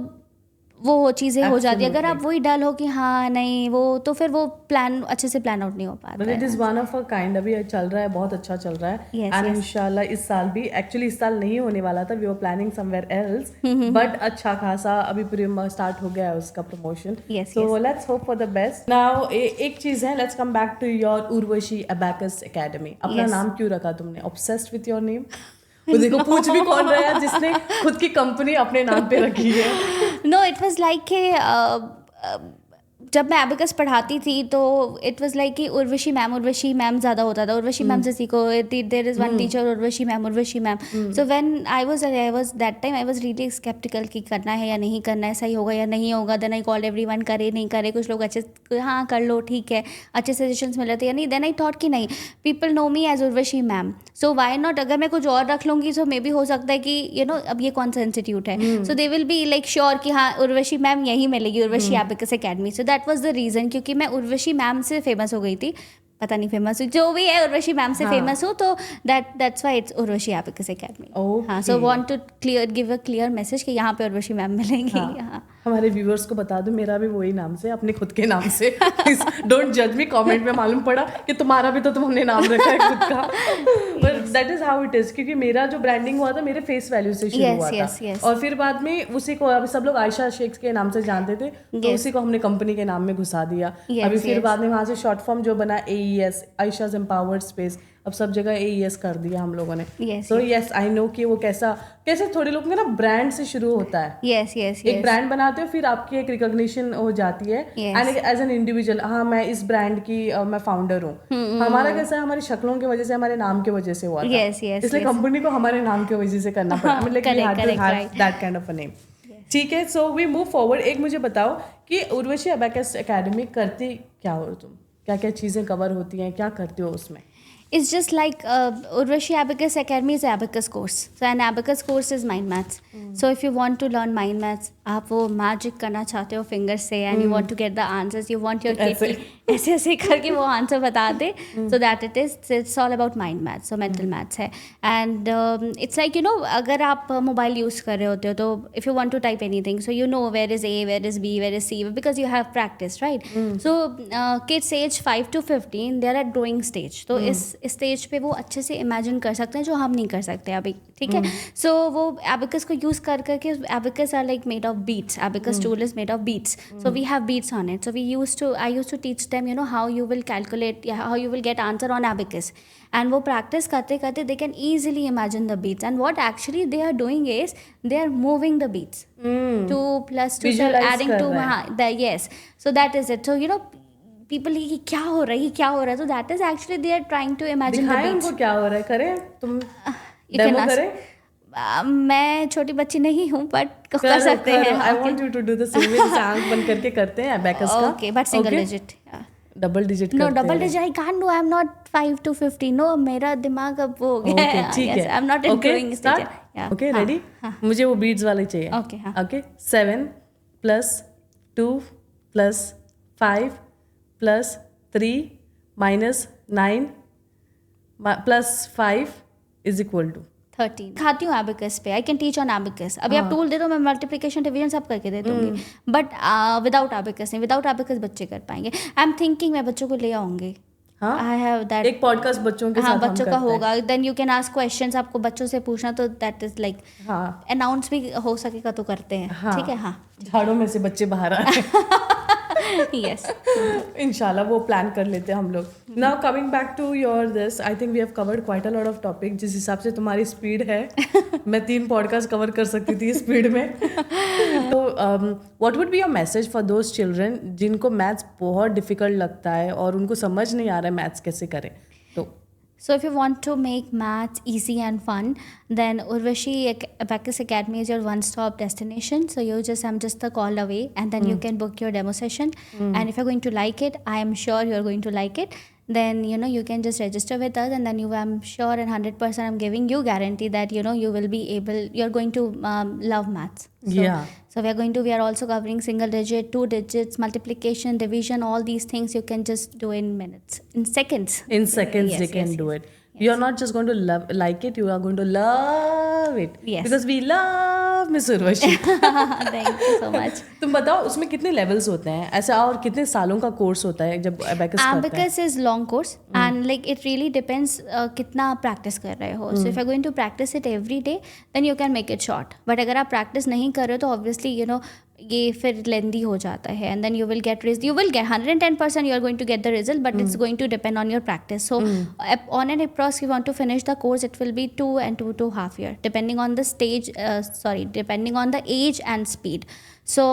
वो चीज़ें हो जाती है. अगर आप वही डल हो कि हाँ नहीं वो, तो फिर वो प्लान अच्छे से प्लान आउट नहीं हो पाता. But it is one of a kind. अभी चल रहा है, बहुत अच्छा चल रहा है, एंड इंशाल्लाह इस साल भी, एक्चुअली इस साल नहीं होने वाला था, we were planning somewhere else, but अच्छा खासा अभी पूरे स्टार्ट हो गया है उसका promotion. So let's hope for the best. Now एक चीज़ है, let's come back to your Urvashi abacus academy. अपना नाम क्यों रखा तुमने? Obsessed with your name? वो देखो पूछ भी कौन रहा है जिसने खुद की कंपनी अपने नाम पे रखी है. नो, इट वाज लाइक जब मैं एबिकस पढ़ाती थी तो इट वाज लाइक कि उर्वशी मैम ज़्यादा होता था, उर्वशी मैम से सीखो, there is one teacher Urvashi ma'am. So when I was that time I was really sceptical कि करना है या नहीं करना है, सही होगा या नहीं होगा. देन आई कॉल्ड एवरीवन, करे नहीं करे, कुछ लोग अच्छे हाँ कर लो ठीक है, अच्छे सजेशंस मिल रहे थे या नहीं. देन आई थॉट कि नहीं, people know me as Urvashi ma'am, so why not. अगर मैं कुछ और रख लूँगी तो मे बी हो सकता है कि यू नो अब ये कौन सा इंस्टीट्यूट है, so they will be like sure कि हाँ उर्वशी मैम यहीं मिलेगी, Urvashi abacus academy. So that was the reason, क्योंकि मैं उर्वशी मैम से फेमस हो गई थी, पता नहीं फेमस हुई, जो भी है उर्वशी मैम से फेमस हो, तो that's why it's Urvashi abacus academy. हाँ, so want to give a clear message कि यहाँ पे उर्वशी मैम मिलेंगी. हाँ. हमारे व्यूअर्स को बता दो, मेरा भी वही नाम से, अपने खुद के नाम से. डोंट जज मी. कमेंट में मालूम पड़ा कि तुम्हारा भी तो तुमने नाम रखा है खुद का, but that is how it is. क्योंकि मेरा जो ब्रांडिंग हुआ था मेरे फेस वैल्यू से शुरू हुआ था, और फिर बाद में उसी को अभी सब लोग आयशा शेख के नाम से जानते थे, तो उसी को हमने कंपनी के नाम में घुसा दिया. अभी फिर बाद में वहाँ से शॉर्ट फॉर्म जो बना AES, आयशाज एम्पावर्ड स्पेस, अब सब जगह AES कर दिया हम लोगों ने. सो यस आई नो कि वो कैसे थोड़े लोग ना ब्रांड से शुरू होता है. एक ब्रांड बनाते हो, फिर आपकी एक रिकॉग्निशन हो जाती है एंड एज एन इंडिविजुअल, हाँ मैं इस ब्रांड की मैं फाउंडर हूँ. हमारा कैसा है, हमारी शक्लों की वजह से, हमारे नाम की वजह से हुआ था. इसलिए कंपनी को हमारे नाम की वजह से करना पड़ा. That kind of a name. ठीक है, सो वी मूव फॉरवर्ड. एक मुझे बताओ कि उर्वशी एबेकस एकेडमी करती क्या हो तुम, क्या क्या चीज़ें कवर होती हैं, क्या करते हो उसमें? It's just like Urvashi Abacus Academy is an abacus course. So an abacus course is mind maths. So if you want to learn mind maths, आप वो मैजिक करना चाहते हो फिंगर से, and you want to get the answers, you want your kid ऐसे ऐसे करके वो आंसर बता दे, so that it's all about mind maths. So mental maths है. And it's like you know, अगर आप मोबाइल यूज़ कर रहे होते हो तो if you want to type anything, so you know where is A, where is B, where is C, because you have practice, right. So kids age 5 to 15 they are at growing stage. तो इस स्टेज पे वो अच्छे से इमेजिन कर सकते हैं जो हम नहीं कर सकते अभी, ठीक है. सो वो एबिकस को यूज़ कर करके, abacus are like made of beads, abacus tool is made of beads, so we have beads on it. So I use to teach them, you know, how you will calculate, how you will get answer on abacus. And वो प्रैक्टिस करते करते they can easily imagine the beads, and what actually they are doing is they are moving the beads, 2 + 2 adding 2, yes, so that is it. So you know, people ये क्या हो रहा है, so that is actually they are trying to imagine the beats. उनको क्या हो रहा है, करें तुम डेमो करें. मैं छोटी बच्ची नहीं हूँ, बट कर सकते हैं. I want you to do the same. आंख बंद करके करते हैं एबेकस का. Okay, but single digit, double digit. No double digit I can't do. I am not 5 to 15. No, मेरा दिमाग अब वो हो गया है. ठीक है, I am not in growing stage. Okay, ready. मुझे वो बीट्स वाले चाहिए. ओके 7 + 2 + 5 + 3 - 9 + 5 = 13. खाती हूँ एबिकस पे. I can teach on abacus. अभी आप टूल दे दो, मैं मल्टीप्लिकेशन डिवीजन सब करके दे दूंगी, बट विदाउट एबिकस नहीं. विदाउट एबिकस बच्चे कर पाएंगे. आई एम थिंकिंग मैं बच्चों को ले आऊंगी. I have that. एक पॉडकास्ट बच्चों के साथ बच्चों का होगा. Then you can ask questions. आपको बच्चों से पूछना, तो दैट इज लाइक अनाउंस भी हो सकेगा तो करते हैं. ठीक है. हाँ, झाड़ों में से बच्चे बाहर आ रहे हैं. yes. इंशाल्लाह वो प्लान कर लेते हैं हम लोग. Now coming back to your this, I think we have covered quite a lot of topic. जिस हिसाब से तुम्हारी स्पीड है, मैं 3 पॉडकास्ट कवर कर सकती थी स्पीड में. तो what would be your message for those children जिनको मैथ्स बहुत डिफिकल्ट लगता है और उनको समझ नहीं आ रहा है मैथ्स कैसे करें? तो So if you want to make maths easy and fun, then Urvashi Abacus Academy is your one-stop destination. So I'm just a call away, and then you can book your demo session. And if you're going to like it, I am sure you're going to like it. Then you can just register with us, and then I'm sure and 100% I'm giving you guarantee that you will be able. You're going to love maths. So we are also covering single digit, 2 digits, multiplication, division, all these things you can just do in minutes, in seconds. In seconds, yes, you can do it. Yes. You're not just going to like it, you are going to love it. Yes. Because we love Miss Urvashi. Thank you so much. तुम बताओ उसमें कितने लेवल्स होते हैं ऐसा, और कितने सालों का कोर्स होता है जब एबेकस करते हैं? Abacus is long course and like it really depends कितना प्रैक्टिस कर रहे हो. So if you're going to practice it every day, then you can make it short. But अगर आप प्रैक्टिस नहीं कर रहे हो तो obviously ये फिर लेंदी हो जाता है, and then you will get 110% you are going to get the result, but it's going to depend on your practice. So on an approx, you want to finish the course, it will be 2 and 2.5 years depending on the stage, depending on the age and speed. So,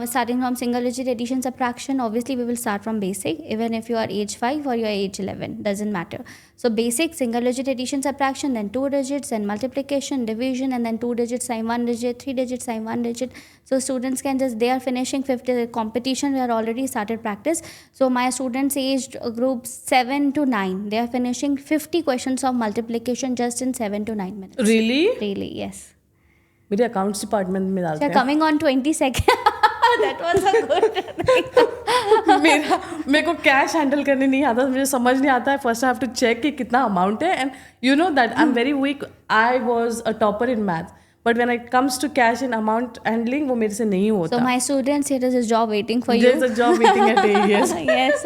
starting from single digit addition subtraction, obviously we will start from basic, even if you are age 5 or you are age 11, doesn't matter. So, basic single digit addition subtraction, then 2 digits, then multiplication, division, and then 2 digits time 1 digit, 3 digits time 1 digit. So, students can just, they are finishing 50 competition, we are already started practice. So, my students aged group 7 to 9, they are finishing 50 questions of multiplication just in 7 to 9 minutes. Really? Really, yes. मेरे अकाउंट्स डिपार्टमेंट में डालते हैं। Coming on 22nd. That was a good thing. मेरे को कैश हैंडल करने नहीं आता, मुझे समझ नहीं आता है। First I have to check कि कितना अमाउंट है, and you know that I am very weak. I was a topper in math, but when it comes to cash in amount handling वो मेरे से नहीं होता। So my students, here is a job waiting for you. There's a job waiting at AES. Yes.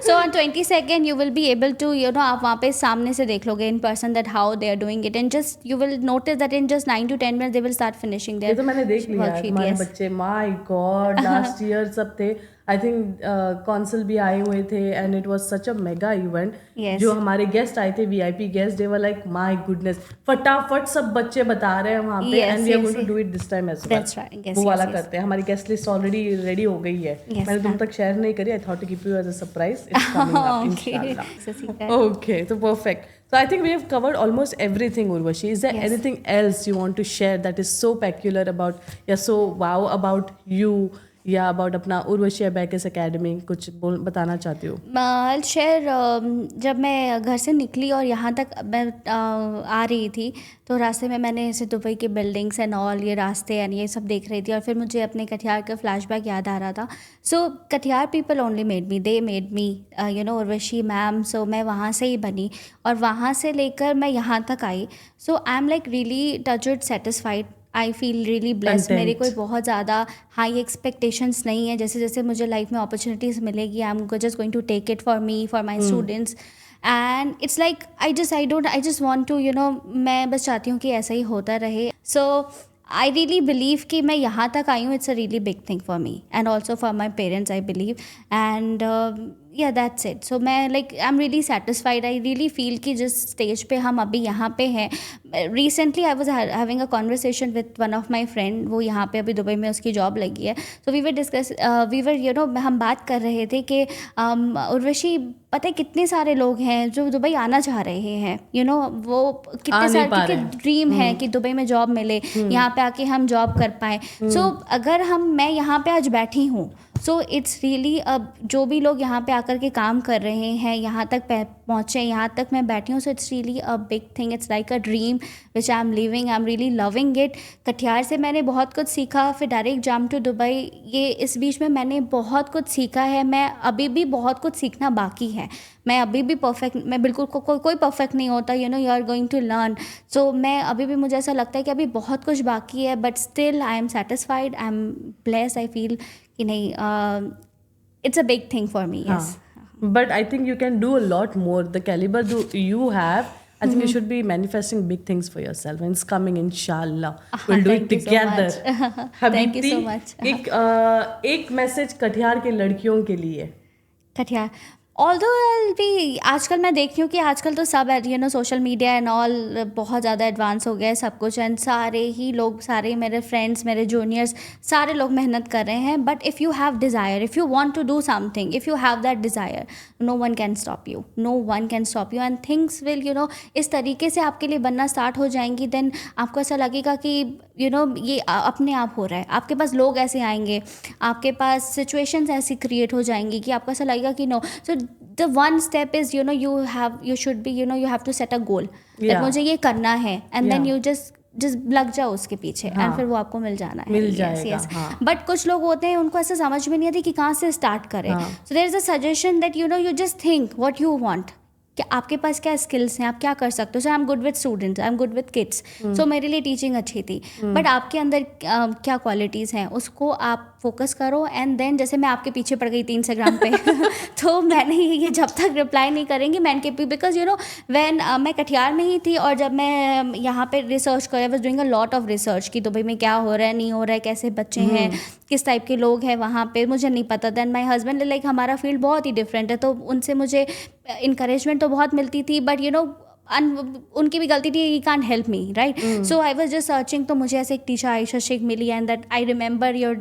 So on 22nd you will be able to, you know, आप वहाँ पे सामने से देख लोगे in person that how they are doing it, and just you will notice that in just 9 to 10 minutes they will start finishing their ये तो मैंने देख लिया है, worksheet, हमारे yes. बच्चे, माय गॉड, लास्ट ईयर सब थे। आई थिंक कौंसल भी आए हुए थे, and it was such a mega event. Yes. जो हमारे गेस्ट आए थे, VIP guest, they were like my goodness, फटाफट सब बच्चे बता रहे हैं वहाँ पे, Yes, and we are yes, going to yes. Do it this time as well. That's right. Yes, वो yes, वाला yes. करते हैं। हमारी गेस्ट लिस्ट ऑलरेडी रेडी हो गई है। Yes, मैंने तुम ma'am. तक शेयर नहीं करी। I thought to keep you as a surprise. It's coming up Okay. इंशाल्लाह। So, secret. Okay, so perfect. So I think we have covered almost everything, Urvashi. Is there Yes. anything else you want to share that is so peculiar about, या so wow about you, या about अपना उर्वशी अबैकस एकेडमी? कुछ बताना चाहती हो? I'll share, जब मैं घर से निकली और यहाँ तक मैं आ रही थी, तो रास्ते में मैंने ऐसे दुबई की बिल्डिंग्स एंड ऑल, ये रास्ते एंड ये सब देख रही थी, और फिर मुझे अपने कटिहार का फ्लैशबैक याद आ रहा था। So Katihar people only made me, they made me, you know, Urvashi ma'am. So मैं वहाँ से ही बनी, और वहाँ से लेकर मैं यहाँ तक आई। So I am like really touched, satisfied, I feel really blessed. मेरे कोई बहुत ज़्यादा हाई एक्सपेक्टेशंस नहीं है। जैसे जैसे मुझे लाइफ में अपॉर्चुनिटीज़ मिलेगी, I am just going to take it for me, for my students, and it's like I just want to, you know, मैं बस चाहती हूँ कि ऐसा ही होता रहे। सो आई रियली बिलीव कि मैं यहाँ तक आई हूँ, it's a really big thing for me and also for my parents, I believe, and या दैट्स इट। सो मैं like I am really satisfied. I really feel कि जिस स्टेज पे हम अभी यहाँ पे हैं, recently I was having a conversation with one of my friend, वो यहाँ पे अभी दुबई में उसकी जॉब लगी है। So we were you know, हम बात कर रहे थे कि उर्वशी, पता है कितने सारे लोग हैं जो दुबई आना चाह रहे हैं, यू नो, वो कितने सारे, क्योंकि ड्रीम है कि दुबई में जॉब मिले, यहाँ पे आके हम जॉब कर पाएँ। सो अगर मैं यहाँ पे आज बैठी हूँ, सो इट्स रियली, अब जो भी लोग यहाँ पे आकर के काम कर रहे हैं, यहाँ तक पहुँचे, यहाँ तक मैं बैठी हूँ, so it's really a big thing, it's like a dream which I am living, I am really loving it. Katihar से मैंने बहुत कुछ सीखा, फिर डायरेक्ट जंप टू दुबई, ये इस बीच में मैंने बहुत कुछ सीखा है। मैं अभी भी बहुत कुछ सीखना बाकी है। मैं अभी भी परफेक्ट, मैं बिल्कुल कोई परफेक्ट नहीं होता, you know, you are going to learn. So मैं अभी भी, मुझे ऐसा लगता है कि अभी बहुत कुछ बाकी है, but still I am satisfied, I am blessed. I feel कि नहीं, it's a big thing for me. Yes, But I think you can do a lot more. The caliber you have, I think you should be manifesting big things for yourself, and it's coming, inshallah. We'll do it Thank you so together. much. Thank you so much. एक मैसेज कटिहार के लड़कियों के लिए। कटिहार, ऑल्दो भी आजकल मैं देखती हूँ कि आजकल तो सब, you know, social media and all बहुत ज़्यादा एडवांस हो गया है सब कुछ, एंड सारे ही लोग, सारे मेरे फ्रेंड्स, मेरे जूनियर्स, सारे लोग मेहनत कर रहे हैं। But if you have desire, if you want to do something, if you have that desire, no one can stop you, no one can stop you, and things will, you know, इस तरीके से आपके लिए बनना स्टार्ट हो जाएंगी। देन आपको ऐसा लगेगा कि, यू नो, ये अपने आप हो रहा है। आपके पास लोग ऐसे आएंगे, आपके पास सिचुएशंस ऐसी क्रिएट हो जाएंगी कि आपको ऐसा लगेगा कि no. So the one step is, you know, you should be, you know, you have to set a goal that मुझे ये करना है, and then you just लग जाओ उसके पीछे, and फिर वो आपको मिल जाना है, मिल जाएगा। बट कुछ लोग होते हैं, उनको ऐसा समझ में नहीं आती कि कहाँ से स्टार्ट करें। so there is a suggestion that, you know, you just think what you want, कि आपके पास क्या स्किल्स हैं, आप क्या कर सकते हो। So I am good with students, I am good with kids, so मेरे लिए टीचिंग अच्छी थी। बट आपके अंदर क्या क्वालिटीज़ हैं, उसको आप फोकस करो, एंड देन, जैसे मैं आपके पीछे पड़ गई थी इंस्टाग्राम पे तो मैंने ये जब तक रिप्लाई नहीं करेंगे मैं इनके, बिकॉज यू नो व्हेन मैं कटिहार में ही थी, और जब मैं यहाँ पे रिसर्च कर, I was doing a lot of research कि दुबई में क्या हो रहा है, नहीं हो रहा है, कैसे बच्चे हैं, किस टाइप के लोग हैं वहाँ पे, मुझे नहीं पता। देन माई हस्बैंड, लाइक हमारा फील्ड बहुत ही डिफरेंट है, तो उनसे मुझे इनकरेजमेंट तो बहुत मिलती थी, बट यू नो उनकी भी गलती थी, he can't help me, right? So I was just searching, तो मुझे ऐसे एक टीचर आयशा शेख मिली, and that I remember your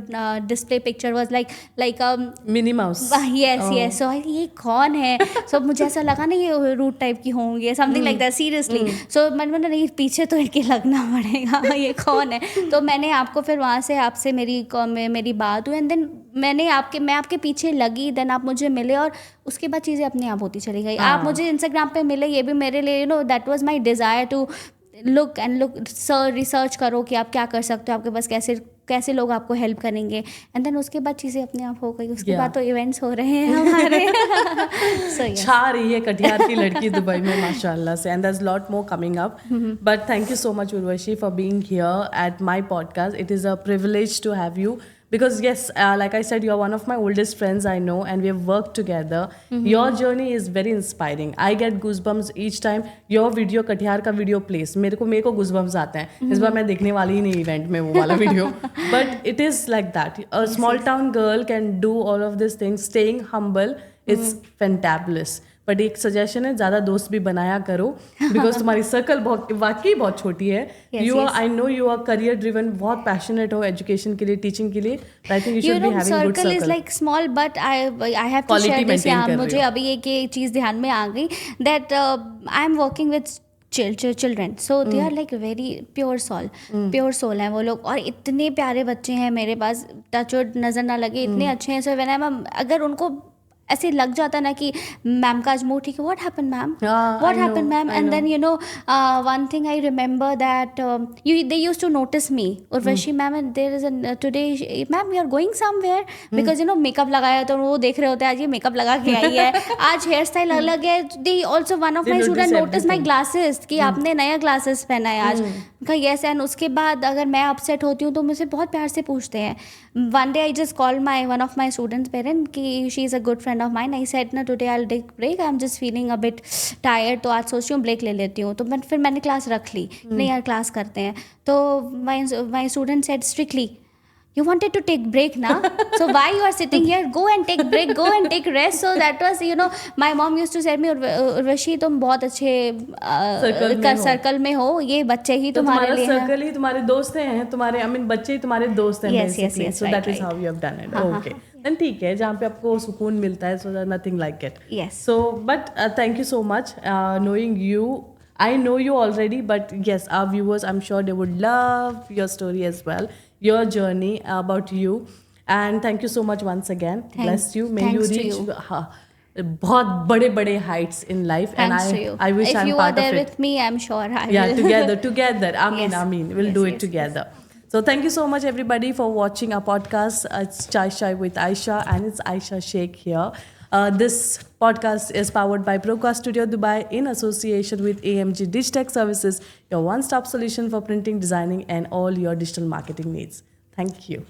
display picture was like Minnie Mouse. Yes. So ये कौन है? सो मुझे ऐसा लगा ना ये रूट टाइप की होंगी, समथिंग लाइक दैट, सीरियसली. सो मैंने नहीं, पीछे तो इनके लगना पड़ेगा, ये कौन है? तो मैंने आपको फिर वहाँ से आपसे मेरी बात हुई, एंड देन मैं आपके पीछे लगी, देन आप मुझे मिले, और उसके बाद चीज़ें अपने आप होती चली गई. आप मुझे इंस्टाग्राम पे मिले, ये भी मेरे लिए that was my desire to look research करो कि आप क्या कर सकते हो, आपके पास कैसे लोग आपको हेल्प करेंगे, एंड देन उसके बाद चीज़ें अपने आप हो गई. उसके बाद तो इवेंट्स हो रहे हैं हमारे. So, yes. छा रही है कटिहार की लड़की दुबई में माशाल्लाह से, and there's lot more coming up. But thank you so much Urvashi for being here at my podcast. It is a privilege to have you because yes, like I said, you're one of my oldest friends I know, and we have worked together. Your journey is very inspiring. I get goosebumps each time your video Katihar का video plays. मेरे को goosebumps आते हैं. इस बार मैं देखने वाली ही नहीं event में वो वाला video. But it is like that. A small town girl can do all of these things. Staying humble, it's fantabulous. But एक सजेशन है, ज़्यादा दोस्त भी बनाया करो बिकॉज तुम्हारी सर्कल वाकई बहुत छोटी है. You are, I know you are career driven, बहुत पैशनेट हो एजुकेशन के लिए, टीचिंग के लिए. I think you should be having good circle. Is like small but I have to share this. मुझे अभी एक चीज़ ध्यान में आ गई, that I am working with children, so they are like very pure soul हैं वो लोग, और इतने प्यारे बच्चे हैं मेरे पास, टचवुड नज़र ना लगे, इतने अच्छे हैं. सो व्हेन आई एम, अगर उनको ऐसे लग जाता ना कि मैम का आज मूड ठीक है, what happened ma'am, what happened ma'am, and then one thing I remember that they used to notice me, Urvashi ma'am, and there is a today ma'am you are going somewhere, because makeup लगाया, तो वो देख रहे होते हैं आज ये मेकअप लगा के आई है, आज हेयर स्टाइल अलग है. They also, one of my student notice my glasses कि आपने नया ग्लासेस पहना है आज. यस. एंड उसके बाद अगर मैं अपसेट होती हूँ तो मुझसे बहुत प्यार से पूछते हैं. One day I just call one of my students parent कि she is a good friend of mine. I said ना today I will take break, I am just feeling a bit tired, तो आज सोच रही हूँ ब्रेक ले लेती हूँ. तो फिर मैंने क्लास रख ली. नहीं यार क्लास करते हैं. तो my student said strictly, you wanted to take break now, so why you are sitting here, go and take break, go and take rest. So that was, my mom used to say me, Urvashi तुम बहुत अच्छे सर्कल में हो, ये बच्चे ही तुम्हारे लिए हैं, सर्कल ही तुम्हारे दोस्त हैं, तुम्हारे बच्चे ही तुम्हारे दोस्त हैं. yes, so that is how you have done it. Okay, then ठीक है, जहाँ पे आपको सुकून मिलता है, so nothing like it. Yes. So but thank you so much. Knowing you, I know you already, but yes, our viewers, I'm sure they would love your story as well, your journey, about you. And thank you so much once again. Bless you. May you reach बहुत बड़े heights in life. Thanks and to you. I wish if I'm you part are there of it. with me, I'm sure I will. Yeah, together. Ameen, Yes. Ameen. We'll do it together. So thank you so much everybody for watching our podcast. It's Chai Shai with Aisha, and it's Aisha Sheikh here. This podcast is powered by Procast Studio Dubai in association with AMG Digitech Services, your one-stop solution for printing, designing, and all your digital marketing needs. Thank you.